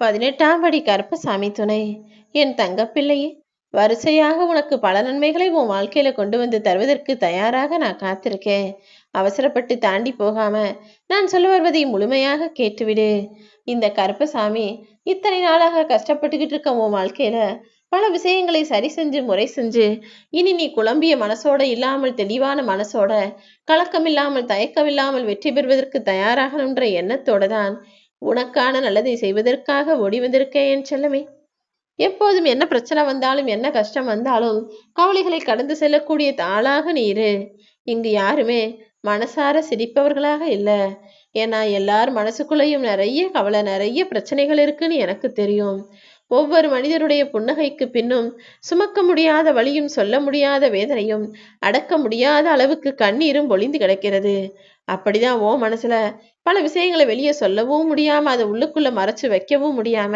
18ஆம் படி கருப்பசாமி துணை. என் தங்கப்பிள்ளையே, வரிசையாக உனக்கு பல நன்மைகளை உன் வாழ்க்கையில கொண்டு வந்து தருவதற்கு தயாராக நான் காத்திருக்கேன். அவசரப்பட்டு தாண்டி போகாம நான் சொல்ல வருவதை முழுமையாக கேட்டுவிடு. இந்த கருப்பசாமி இத்தனை நாளாக கஷ்டப்பட்டுக்கிட்டு இருக்க உன் வாழ்க்கையில பல விஷயங்களை சரி செஞ்சு முறை செஞ்சு இனி நீ குழம்பிய மனசோட இல்லாமல் தெளிவான மனசோட கலக்கமில்லாமல் தயக்கமில்லாமல் வெற்றி பெறுவதற்கு தயாராகணுன்ற எண்ணத்தோட தான் உனக்கான நல்லதை செய்வதற்காக ஓடி வந்திருக்கேன் என் செல்லமே. எப்போதும் என்ன பிரச்சனை வந்தாலும் என்ன கஷ்டம் வந்தாலும் கவலைகளை கடந்து செல்லக்கூடிய தாளாக நீ இரு. இங்கு யாருமே மனசார சிரிப்பவர்களாக இல்லை. ஏன்னா எல்லார் மனசுக்குள்ளேயும் நிறைய கவலை நிறைய பிரச்சனைகள் இருக்குன்னு எனக்கு தெரியும். ஒவ்வொரு மனிதருடைய புன்னகைக்கு பின்னும் சுமக்க முடியாத வலியும் சொல்ல முடியாத வேதனையும் அடக்க முடியாத அளவுக்கு கண்ணீரும் பொழிந்து கிடக்கிறது. அப்படிதான் ஓ மனசுல பல விஷயங்களை வெளியே சொல்லவும் முடியாம அதை உள்ளுக்குள்ள மறைச்சு வைக்கவும் முடியாம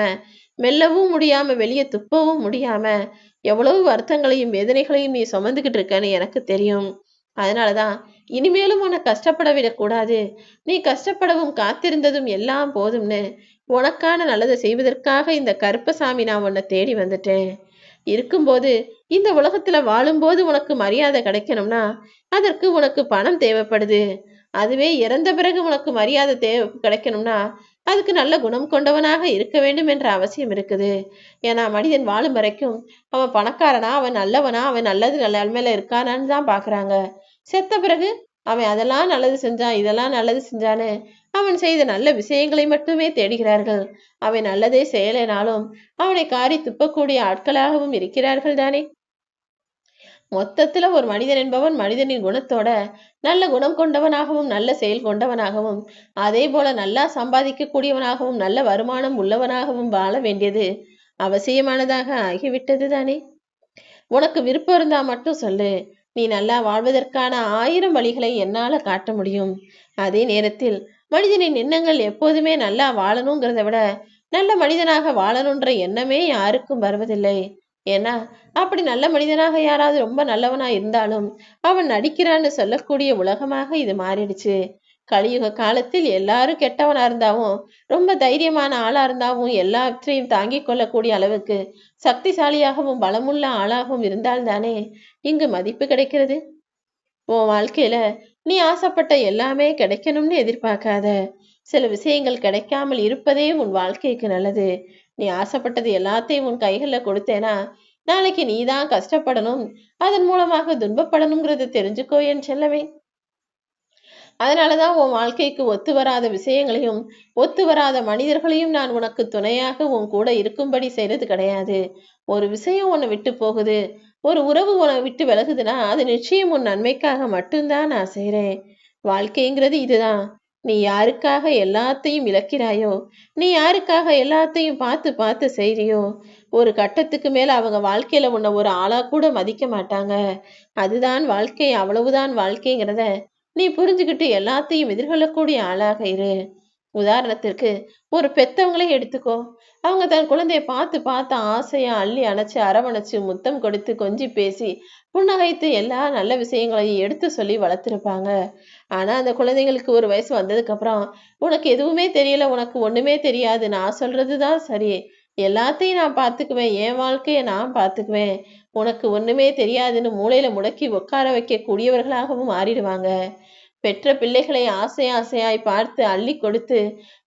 மெல்லவும் முடியாம வெளியே துப்பவும் முடியாம எவ்வளவு வருத்தங்களையும் வேதனைகளையும் நீ சுமந்துக்கிட்டு இருக்கன்னு எனக்கு தெரியும். அதனாலதான் இனிமேலும் உன்னை கஷ்டப்பட விடக்கூடாது. நீ கஷ்டப்படவும் காத்திருந்ததும் எல்லாம் போதும்னு உனக்கான நல்லதை செய்வதற்காக இந்த கருப்பசாமி நான் உன்னை தேடி வந்துட்டேன். இருக்கும்போது இந்த உலகத்துல வாழும்போது உனக்கு மரியாதை கிடைக்கணும்னா அதற்கு உனக்கு பணம் தேவைப்படுது. அதுவே இறந்த பிறகு உனக்கு மரியாதை கிடைக்கணும்னா அதுக்கு நல்ல குணம் கொண்டவனாக இருக்க வேண்டும் என்ற அவசியம் இருக்குது. ஏன்னா மனிதன் வாழும் வரைக்கும் அவன் பணக்காரனா, அவன் நல்லவனா, அவன் நல்லது நல்ல நன்மையில இருக்கானான்னு தான் பாக்குறாங்க. செத்த பிறகு அவன் அதெல்லாம் நல்லது செஞ்சான் இதெல்லாம் நல்லது செஞ்சான்னு அவன் செய்த நல்ல விஷயங்களை மட்டுமே தேடுகிறார்கள். அவன் நல்லதே செய்யலைனாலும் அவனை காரி துப்பக்கூடிய ஆட்களாகவும் இருக்கிறார்கள் தானே. மொத்தத்துல ஒரு மனிதன் என்பவன் மனிதனின் குணத்தோட நல்ல குணம் கொண்டவனாகவும் நல்ல செயல் கொண்டவனாகவும் அதே போல நல்லா சம்பாதிக்க கூடியவனாகவும் நல்ல வருமானம் உள்ளவனாகவும் வாழ வேண்டியது அவசியமானதாக ஆகிவிட்டது தானே. உனக்கு விருப்பம் இருந்தா மட்டும் சொல்லு. நீ நல்லா வாழ்வதற்கான 1000 வழிகளை என்னால காட்ட முடியும். அதே நேரத்தில் மனிதனின் எண்ணங்கள் எப்போதுமே நல்லா வாழணுங்கிறத விட நல்ல மனிதனாக வாழணுன்ற எண்ணமே யாருக்கும் வருவதில்லை. ஏன்னா அப்படி நல்ல மனிதனாக யாராவது ரொம்ப நல்லவனா இருந்தாலும் அவன் நடிக்கிறான்னு சொல்லக்கூடிய உலகமாக இது மாறிடுச்சு. கலியுக காலத்தில் எல்லாரும் கெட்டவனா இருந்தாவும் ரொம்ப தைரியமான ஆளா இருந்தாவும் எல்லாவற்றையும் தாங்கிக் கொள்ளக்கூடிய அளவுக்கு சக்திசாலியாகவும் பலமுள்ள ஆளாகவும் இருந்தால்தானே இங்கு மதிப்பு கிடைக்கிறது. உன் வாழ்க்கையில நீ ஆசைப்பட்ட எல்லாமே கிடைக்கணும்னு எதிர்பார்க்காத. சில விஷயங்கள் கிடைக்காமல் இருப்பதே உன் வாழ்க்கைக்கு நல்லது. நீ ஆசைப்பட்டது எல்லாத்தையும் உன் கைகளில் கொடுத்தேனா நாளைக்கு நீதான் கஷ்டப்படணும், அதன் மூலமாக துன்பப்படணுங்கிறத தெரிஞ்சுக்கோ என் செல்லவே. அதனாலதான் உன் வாழ்க்கைக்கு ஒத்து வராத விஷயங்களையும் ஒத்து வராத மனிதர்களையும் நான் உனக்கு துணையாக உன் கூட இருக்கும்படி செய்யறது கிடையாது. ஒரு விஷயம் உன்னை விட்டு போகுது, ஒரு உறவு உன்னை விட்டு விலகுதுன்னா அது நிச்சயம் உன் நன்மைக்காக மட்டும்தான் நான் செய்றேன். வாழ்க்கைங்கிறது இதுதான். நீ யாருக்காக எல்லாத்தையும் இழக்கிறாயோ, நீ யாருக்காக எல்லாத்தையும் பார்த்து பார்த்து செய்றியோ, ஒரு கட்டத்துக்கு மேல அவங்க வாழ்க்கையில உன்னை ஒரு ஆளா கூட மதிக்க மாட்டாங்க. அதுதான் வாழ்க்கை, அவ்வளவுதான் வாழ்க்கைங்கிறத நீ புரிஞ்சுக்கிட்டு எல்லாத்தையும் எதிர்கொள்ளக்கூடிய ஆளாக இரு. உதாரணத்திற்கு ஒரு பெத்தவங்களே எடுத்துக்கோ. அவங்க தன் குழந்தைய பார்த்து பார்த்து ஆசையா அள்ளி அணைச்சு அரவணைச்சு முத்தம் கொடுத்து கொஞ்சி பேசி புன்னகைத்து எல்லா நல்ல விஷயங்களையும் எடுத்து சொல்லி வளர்த்துருப்பாங்க. ஆனா அந்த குழந்தைங்களுக்கு ஒரு வயசு வந்ததுக்கு அப்புறம் உனக்கு எதுவுமே தெரியல, உனக்கு ஒண்ணுமே தெரியாது, நான் சொல்றதுதான் சரி, எல்லாத்தையும் நான் பார்த்துக்குவேன், என் வாழ்க்கைய நான் பார்த்துக்குவேன், உனக்கு ஒண்ணுமே தெரியாதுன்னு மூளையில முடக்கி உட்கார வைக்க கூடியவர்களாகவும் மாறிடுவாங்க. பெற்ற பிள்ளைகளை ஆசை ஆசையாய் பார்த்து அள்ளி கொடுத்து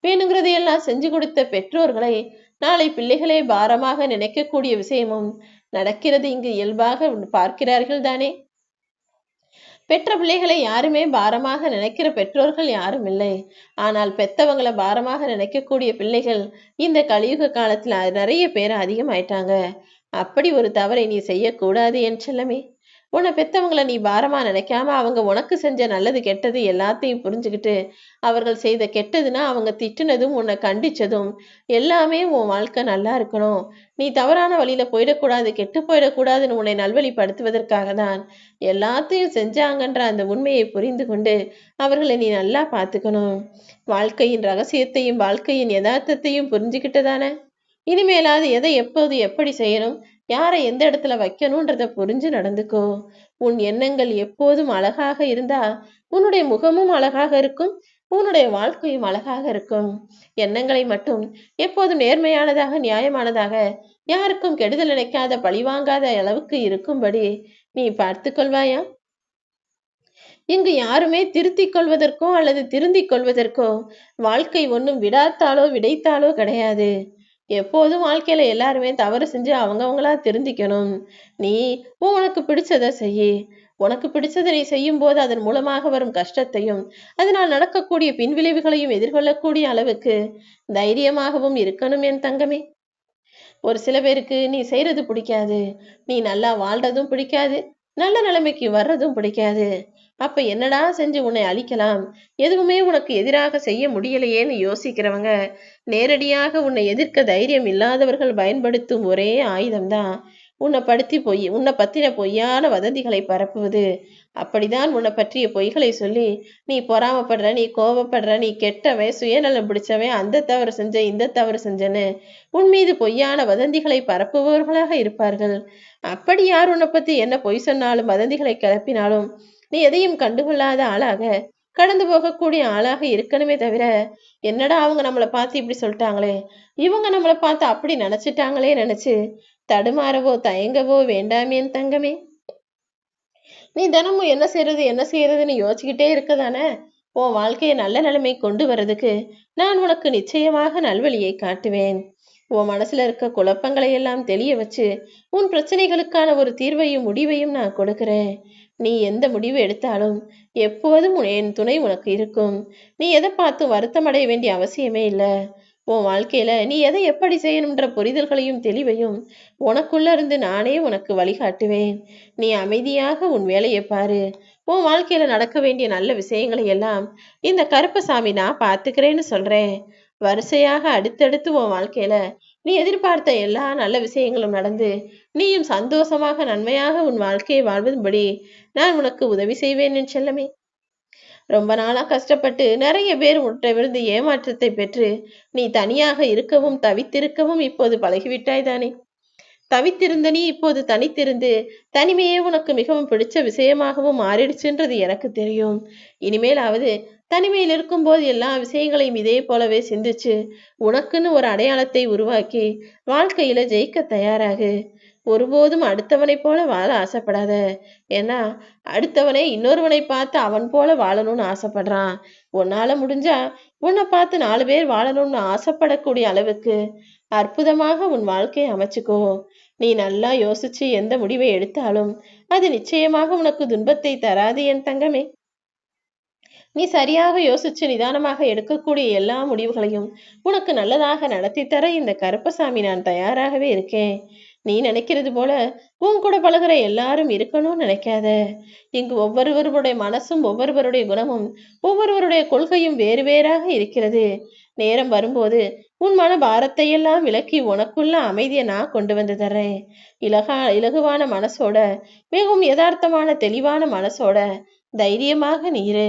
வேணுங்கிறதையெல்லாம் செஞ்சு கொடுத்த பெற்றோர்களை நாளை பிள்ளைகளே பாரமாக நினைக்கக்கூடிய விஷயமும் நடக்கிறது இங்கு இயல்பாக பார்க்கிறார்கள் தானே. பெற்ற பிள்ளைகளை யாருமே பாரமாக நினைக்கிற பெற்றோர்கள் யாரும் இல்லை. ஆனால் பெத்தவங்களை பாரமாக நினைக்கக்கூடிய பிள்ளைகள் இந்த கலியுக காலத்துல நிறைய பேர் அதிகமாயிட்டாங்க. அப்படி ஒரு தவறை நீ செய்யக்கூடாது என் செல்லமே. உன்னை பெத்தவங்களை நீ பாரமா நினைக்காம அவங்க உனக்கு செஞ்ச நல்லது கெட்டது எல்லாத்தையும் புரிஞ்சுக்கிட்டு அவர்கள் செய்த கெட்டதுன்னா அவங்க திட்டுனதும் உன்னை கண்டிச்சதும் எல்லாமே உன் வாழ்க்கை நல்லா இருக்கணும், நீ தவறான வழியில போயிடக்கூடாது, கெட்டு போயிடக்கூடாதுன்னு உன்னை நல்வழிப்படுத்துவதற்காக தான் எல்லாத்தையும் செஞ்சாங்கன்ற அந்த உண்மையை புரிந்து கொண்டு அவர்களை நீ நல்லா பார்த்துக்கணும். வாழ்க்கையின் ரகசியத்தையும் வாழ்க்கையின் யதார்த்தத்தையும் புரிஞ்சுக்கிட்டதானே இனிமேலாவது எதை எப்போது எப்படி செய்யணும், யாரை எந்த இடத்துல வைக்கணும்ன்றத புரிஞ்சு நடந்துக்கோ. உன் எண்ணங்கள் எப்போதும் அழகாக இருந்தா உன்னுடைய முகமும் அழகாக இருக்கும், உன்னுடைய வாழ்க்கையும் அழகாக இருக்கும். எண்ணங்களை மட்டும் எப்போதும் நேர்மையானதாக, நியாயமானதாக, யாருக்கும் கெடுதல் நினைக்காத, பழிவாங்காத அளவுக்கு இருக்கும்படி நீ பார்த்துக் கொள்வாயா? இங்கு யாருமே திருத்திக் கொள்வதற்கோ அல்லது திருந்திக் கொள்வதற்கோ வாழ்க்கை ஒன்றும் விடாத்தாலோ விடைத்தாலோ கிடையாது. எப்போதும் வாழ்க்கையில எல்லாருமே தவறு செஞ்சு அவங்கவங்களா திருந்திக்கணும். நீ உனக்கு பிடிச்சத செய்யி. உனக்கு பிடிச்சதை நீ செய்யும் போது அதன் மூலமாக வரும் கஷ்டத்தையும் அதனால் நடக்கக்கூடிய பின்விளைவுகளையும் எதிர்கொள்ளக்கூடிய அளவுக்கு தைரியமாகவும் இருக்கணும் என் தங்கமே. ஒரு சில பேருக்கு நீ செய்யறது பிடிக்காது, நீ நல்லா வாழ்றதும் பிடிக்காது, நல்ல நிலைமைக்கு வர்றதும் பிடிக்காது. அப்ப என்னடா செஞ்சு உன்னை அழிக்கலாம், எதுவுமே உனக்கு எதிராக செய்ய முடியலையேன்னு யோசிக்கிறவங்க, நேரடியாக உன்னை எதிர்க்க தைரியம் இல்லாதவர்கள் பயன்படுத்தும் ஒரே ஆயுதம்தான் உன்னை பத்தின பொய்யான வதந்திகளை பரப்புவது. அப்படிதான் உன்னை பற்றிய பொய்களை சொல்லி நீ பொறாமப்படுற, நீ கோபப்படுற, நீ கெட்டவன், சுயநலம் பிடிச்சவன், அந்த தவறு செஞ்ச, இந்த தவறு செஞ்சன்னு உன் மீது பொய்யான வதந்திகளை பரப்புபவர்களாக இருப்பார்கள். அப்படி யார் உன்னை பத்தி என்ன பொய் சொன்னாலும் வதந்திகளை கிளப்பினாலும் நீ எதையும் கண்டுகொள்ளாத ஆளாக, கடந்து போகக்கூடிய ஆளாக இருக்கணுமே தவிர, என்னடா அவங்க நம்மளை பார்த்து இப்படி சொல்லிட்டாங்களே, இவங்க நம்மளை பார்த்து அப்படி நினைச்சிட்டாங்களே நினைச்சு தடுமாறவோ தயங்கவோ வேண்டாமே என் தங்கமே. நீ தினமும் என்ன செய்யறதுன்னு யோசிச்சுக்கிட்டே இருக்கதானே உன் வாழ்க்கையை நல்ல நிலைமை கொண்டு வர்றதுக்கு நான் உனக்கு நிச்சயமாக நல்வழியை காட்டுவேன். உன் மனசுல இருக்க குழப்பங்களை எல்லாம் தெளிய வச்சு உன் பிரச்சனைகளுக்கான ஒரு தீர்வையும் முடிவையும் நான் கொடுக்கிறேன். நீ எந்த முடிவு எடுத்தாலும் எப்போதும் என் துணை உனக்கு இருக்கும். நீ எதை பார்த்தும் வருத்தம் அடைய வேண்டிய அவசியமே இல்லை. உன் வாழ்க்கையில நீ எதை எப்படி செய்யணும்ன்ற புரிதல்களையும் தெளிவையும் உனக்குள்ள இருந்து நானே உனக்கு வழிகாட்டுவேன். நீ அமைதியாக உன் வேலையை பாரு. உன் வாழ்க்கையில நடக்க வேண்டிய நல்ல விஷயங்களை எல்லாம் இந்த கருப்பசாமி நான் பார்த்துக்கிறேன்னு சொல்றேன். வரிசையாக அடுத்தடுத்து உன் வாழ்க்கையில நீ எதிர்பார்த்த எல்லா நல்ல விஷயங்களும் நடந்து நீயும் சந்தோஷமாக நன்மையாக உன் வாழ்க்கையை வாழ்வதுபடி நான் உனக்கு உதவி செய்வேன் என் செல்லமே. ரொம்ப நாளா கஷ்டப்பட்டு நிறைய பேர் உன்னிடமிருந்து ஏமாற்றத்தை பெற்று நீ தனியாக இருக்கவும் தவித்திருக்கவும் இப்போது பழகிவிட்டாய் தானே. தவித்திருந்த நீ இப்போது தனித்திருந்து தனிமையே உனக்கு மிகவும் பிடிச்ச விஷயமாகவும் மாறிடுச்சுன்றது எனக்கு தெரியும். இனிமேலாவது தனிமையில் இருக்கும்போது எல்லா விஷயங்களையும் இதே போலவே சிந்திச்சு உனக்குன்னு ஒரு அடையாளத்தை உருவாக்கி வாழ்க்கையில ஜெயிக்க தயாராகு. ஒருபோதும் அடுத்தவனை போல வாழ ஆசைப்படாத. ஏன்னா அடுத்தவனே இன்னொருவனை பார்த்து அவன் போல வாழணும்னு ஆசைப்படுறான். உன்னால முடிஞ்சா உன்னை பார்த்து 4 பேர் வாழணும்னு ஆசைப்படக்கூடிய அளவுக்கு அற்புதமாக உன் வாழ்க்கையை அமைச்சுக்கோ. நீ நல்லா யோசிச்சு எந்த முடிவை எடுத்தாலும் அது நிச்சயமாக உனக்கு துன்பத்தை தராது என் தங்கமே. நீ சரியாக யோசிச்சு நிதானமாக எடுக்கக்கூடிய எல்லா முடிவுகளையும் உனக்கு நல்லதாக நடத்தி தர இந்த கருப்பசாமி நான் தயாராகவே இருக்கேன். நீ நினைக்கிறது போல உன் கூட பழகுற எல்லாரும் இருக்கணும்னு நினைக்காத. இங்கு ஒவ்வொருவருடைய மனசும் ஒவ்வொருவருடைய குணமும் ஒவ்வொருவருடைய கொள்கையும் வேறு வேறாக இருக்கிறது. நேரம் வரும்போது உன் மன பாரத்தை எல்லாம் விலக்கி உனக்குள்ள அமைதியை நான் கொண்டு வந்து தர்றேன். இலகுவான மனசோட, மிகவும் யதார்த்தமான தெளிவான மனசோட தைரியமாக நீரு.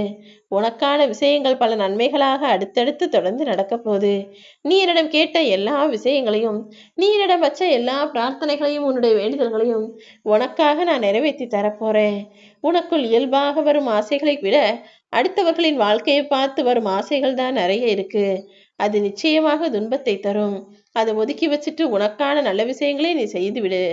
உனக்கான விஷயங்கள் பல நன்மைகளாக அடுத்தடுத்து தொடர்ந்து நடக்க போகுது. நீ என்னிடம் கேட்ட எல்லா விஷயங்களையும், நீ என்னிடம் வச்ச எல்லா பிரார்த்தனைகளையும், உன்னுடைய வேண்டுதல்களையும் உனக்காக நான் நிறைவேற்றி தரப்போறேன். உனக்குள் இயல்பாக வரும் ஆசைகளை விட அடுத்தவர்களின் வாழ்க்கையை பார்த்து வரும் ஆசைகள் தான் நிறைய இருக்கு. அது நிச்சயமாக துன்பத்தை தரும். அதை ஒதுக்கி வச்சுட்டு உனக்கான நல்ல விஷயங்களே நீ செய்து விடு.